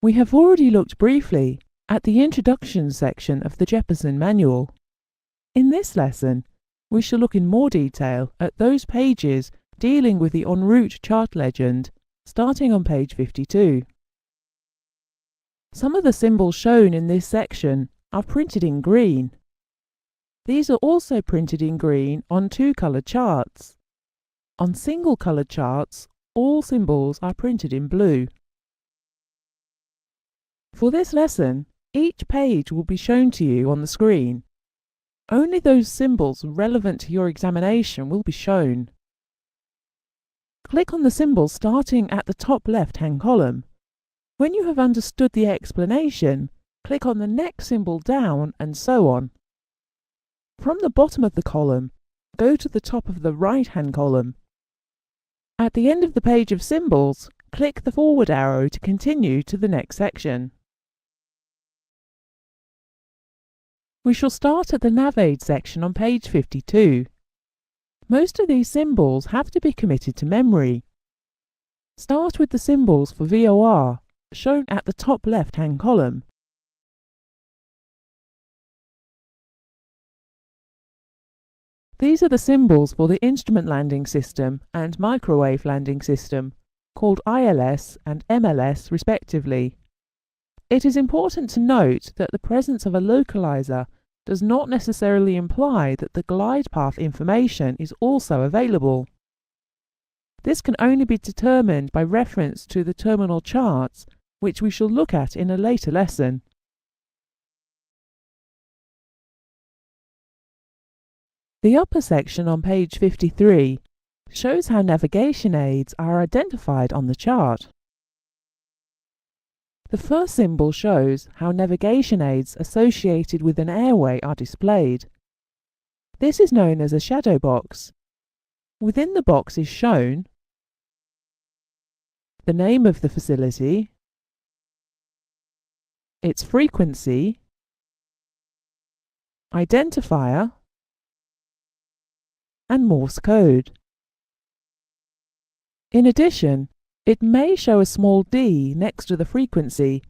We have already looked briefly at the introduction section of the Jeppesen manual. In this lesson, we shall look in more detail at those pages dealing with the en route chart legend, starting on page 52. Some of the symbols shown in this section are printed in green. These are also printed in green on two-coloured charts. On single-coloured charts, all symbols are printed in blue. For this lesson, each page will be shown to you on the screen. Only those symbols relevant to your examination will be shown. Click on the symbol starting at the top left-hand column. When you have understood the explanation, click on the next symbol down and so on. From the bottom of the column, go to the top of the right-hand column. At the end of the page of symbols, click the forward arrow to continue to the next section. We shall start at the navaids section on page 52. Most of these symbols have to be committed to memory. Start with the symbols for VOR, shown at the top left-hand column. These are the symbols for the Instrument Landing System and Microwave Landing System, called ILS and MLS respectively. It is important to note that the presence of a localizer does not necessarily imply that the glide path information is also available. This can only be determined by reference to the terminal charts, which we shall look at in a later lesson. The upper section on page 53 shows how navigation aids are identified on the chart. The first symbol shows how navigation aids associated with an airway are displayed. This is known as a shadow box. Within the box is shown the name of the facility, its frequency, identifier, and Morse code. In addition, it may show a small d next to the frequency,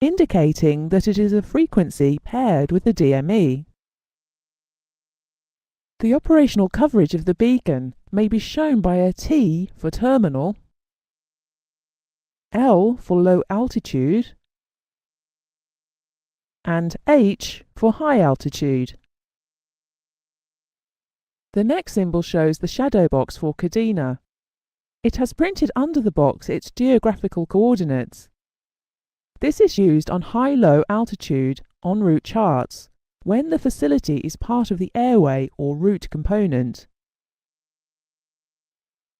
indicating that it is a frequency paired with the DME. The operational coverage of the beacon may be shown by a T for terminal, L for low altitude, and H for high altitude. The next symbol shows the shadow box for Cadena. It has printed under the box its geographical coordinates. This is used on high-low altitude en route charts when the facility is part of the airway or route component.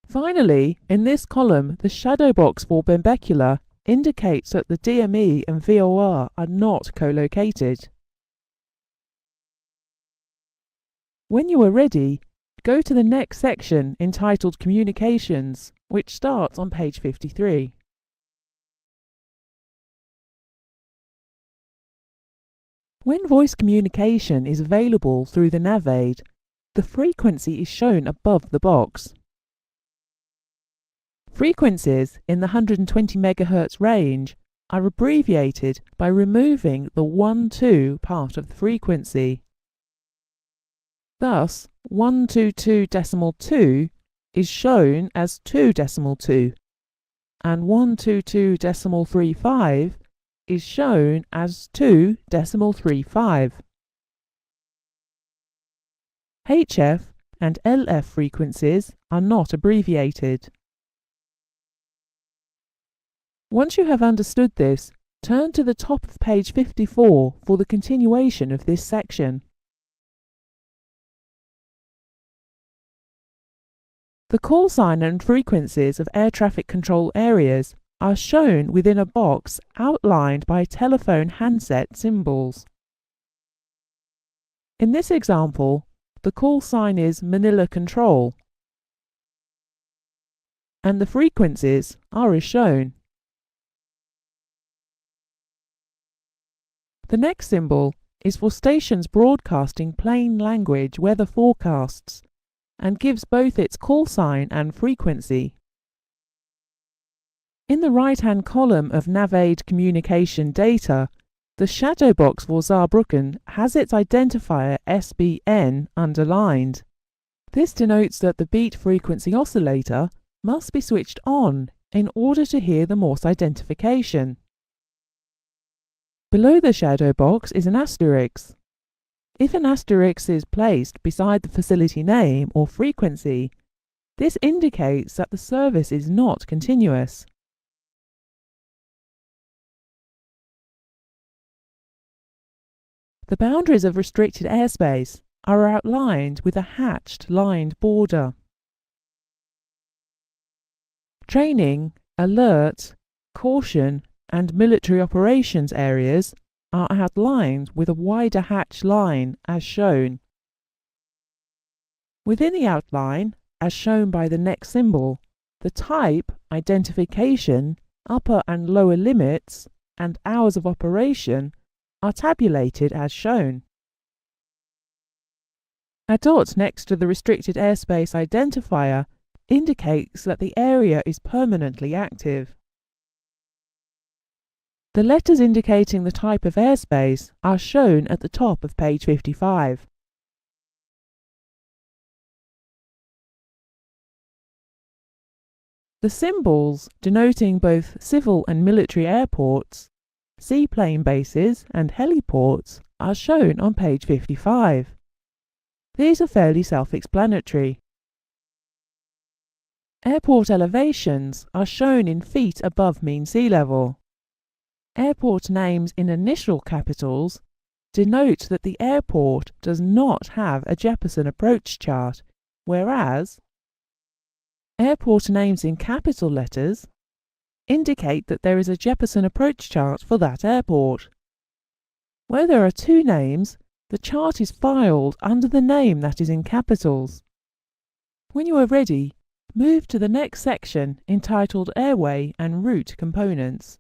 Finally, in this column, the shadow box for Bembecula indicates that the DME and VOR are not co-located. When you are ready, go to the next section entitled Communications, which starts on page 53. When voice communication is available through the navaid, the frequency is shown above the box. Frequencies in the 120 MHz range are abbreviated by removing the 1-2 part of the frequency. Thus, 122.2 is shown as 2.2, and 122.35 is shown as 2.35. HF and LF frequencies are not abbreviated. Once you have understood this, turn to the top of page 54 for the continuation of this section. The call sign and frequencies of air traffic control areas are shown within a box outlined by telephone handset symbols. In this example, the call sign is Manila Control, and the frequencies are as shown. The next symbol is for stations broadcasting plain language weather forecasts and gives both its call sign and frequency. In the right-hand column of navaid communication data, the shadow box for Saarbrücken has its identifier SBN underlined. This denotes that the beat frequency oscillator must be switched on in order to hear the Morse identification. Below the shadow box is an asterisk. If an asterisk is placed beside the facility name or frequency, this indicates that the service is not continuous. The boundaries of restricted airspace are outlined with a hatched lined border. Training, alert, caution, and military operations areas are outlined with a wider hatched line as shown. Within the outline, as shown by the next symbol, the type, identification, upper and lower limits, and hours of operation are tabulated as shown. A dot next to the restricted airspace identifier indicates that the area is permanently active. The letters indicating the type of airspace are shown at the top of page 55. The symbols denoting both civil and military airports, seaplane bases and heliports are shown on page 55. These are fairly self-explanatory. Airport elevations are shown in feet above mean sea level. Airport names in initial capitals denote that the airport does not have a Jeppesen approach chart, whereas airport names in capital letters indicate that there is a Jeppesen approach chart for that airport. Where there are two names, the chart is filed under the name that is in capitals. When you are ready, move to the next section entitled Airway and Route Components.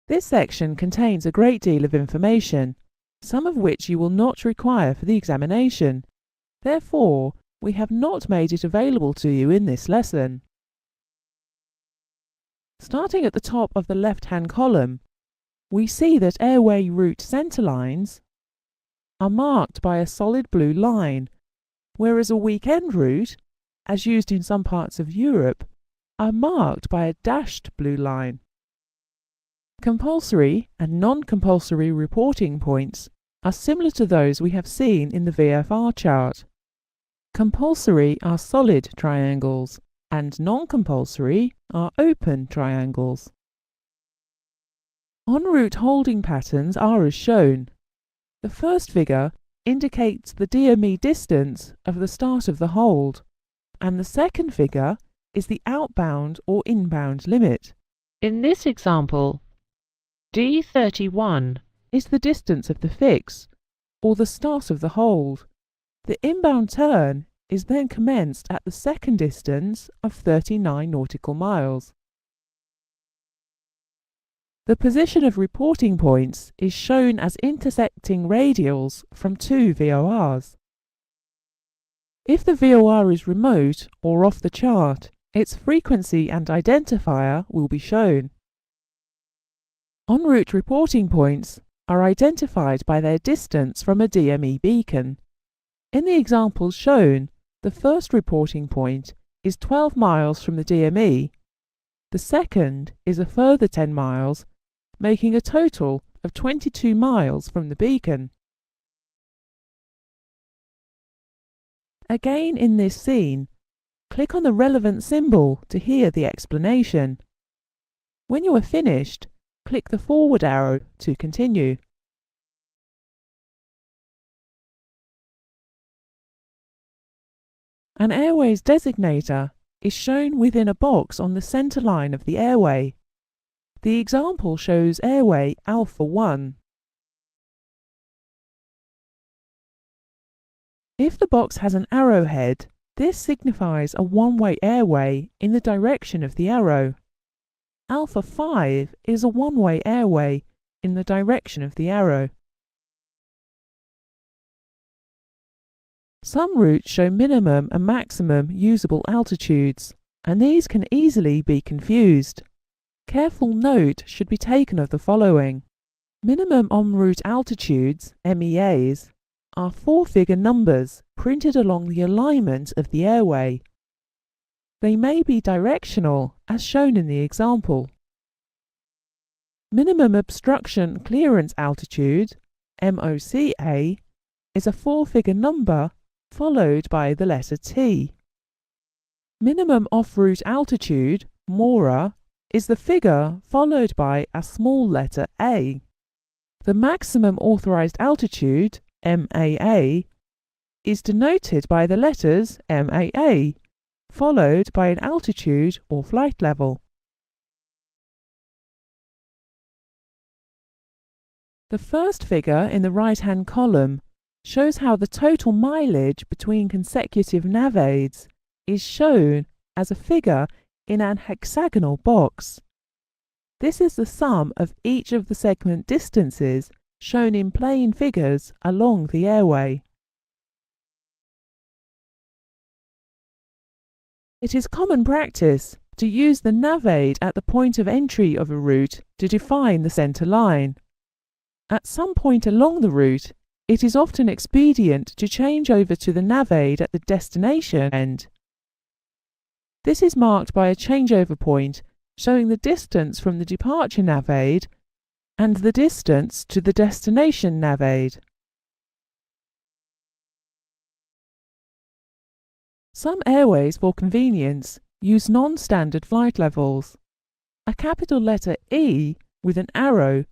This section contains a great deal of information, some of which you will not require for the examination. Therefore, we have not made it available to you in this lesson. Starting at the top of the left-hand column, we see that airway route centerlines are marked by a solid blue line, whereas a weekend route, as used in some parts of Europe, are marked by a dashed blue line. Compulsory and non-compulsory reporting points are similar to those we have seen in the VFR chart. Compulsory are solid triangles, and non-compulsory are open triangles. En route holding patterns are as shown. The first figure indicates the DME distance of the start of the hold, and the second figure is the outbound or inbound limit. In this example, D31 is the distance of the fix, or the start of the hold. The inbound turn is then commenced at the second distance of 39 nautical miles. The position of reporting points is shown as intersecting radials from two VORs. If the VOR is remote or off the chart, its frequency and identifier will be shown. En route reporting points are identified by their distance from a DME beacon. In the examples shown, the first reporting point is 12 miles from the DME. The second is a further 10 miles, making a total of 22 miles from the beacon. Again in this scene, click on the relevant symbol to hear the explanation. When you are finished, click the forward arrow to continue. An airways designator is shown within a box on the center line of the airway. The example shows airway Alpha 1. If the box has an arrowhead, this signifies a one-way airway in the direction of the arrow. Alpha 5 is a one-way airway in the direction of the arrow. Some routes show minimum and maximum usable altitudes. and these can easily be confused. Careful note should be taken of the following. Minimum en route altitudes, MEAs, are 4-figure numbers printed along the alignment of the airway. They may be directional, as shown in the example. Minimum obstruction clearance altitude, MOCA, is a 4-figure number followed by the letter T. Minimum off-route altitude, MORA, is the figure followed by a small letter A. The maximum authorized altitude, MAA, is denoted by the letters MAA, followed by an altitude or flight level. The first figure in the right-hand column shows how the total mileage between consecutive navaids is shown as a figure in an hexagonal box. This is the sum of each of the segment distances shown in plain figures along the airway. It is common practice to use the navaid at the point of entry of a route to define the centre line. At some point along the route, it is often expedient to change over to the navaid at the destination end. This is marked by a changeover point showing the distance from the departure navaid and the distance to the destination navaid. Some airways, for convenience, use non-standard flight levels. A capital letter E with an arrow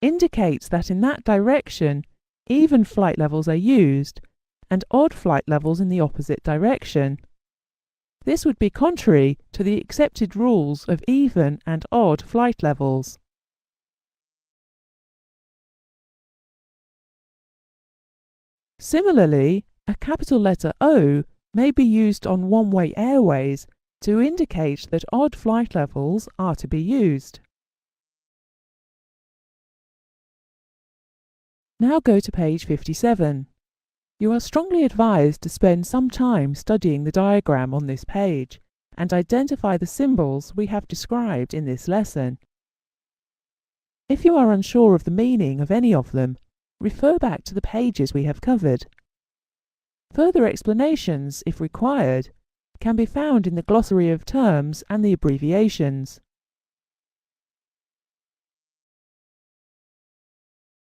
indicates that in that direction even flight levels are used and odd flight levels in the opposite direction. This would be contrary to the accepted rules of even and odd flight levels. Similarly, a capital letter O may be used on one-way airways to indicate that odd flight levels are to be used. Now go to page 57. You are strongly advised to spend some time studying the diagram on this page and identify the symbols we have described in this lesson. If you are unsure of the meaning of any of them, refer back to the pages we have covered. Further explanations, if required, can be found in the glossary of terms and the abbreviations.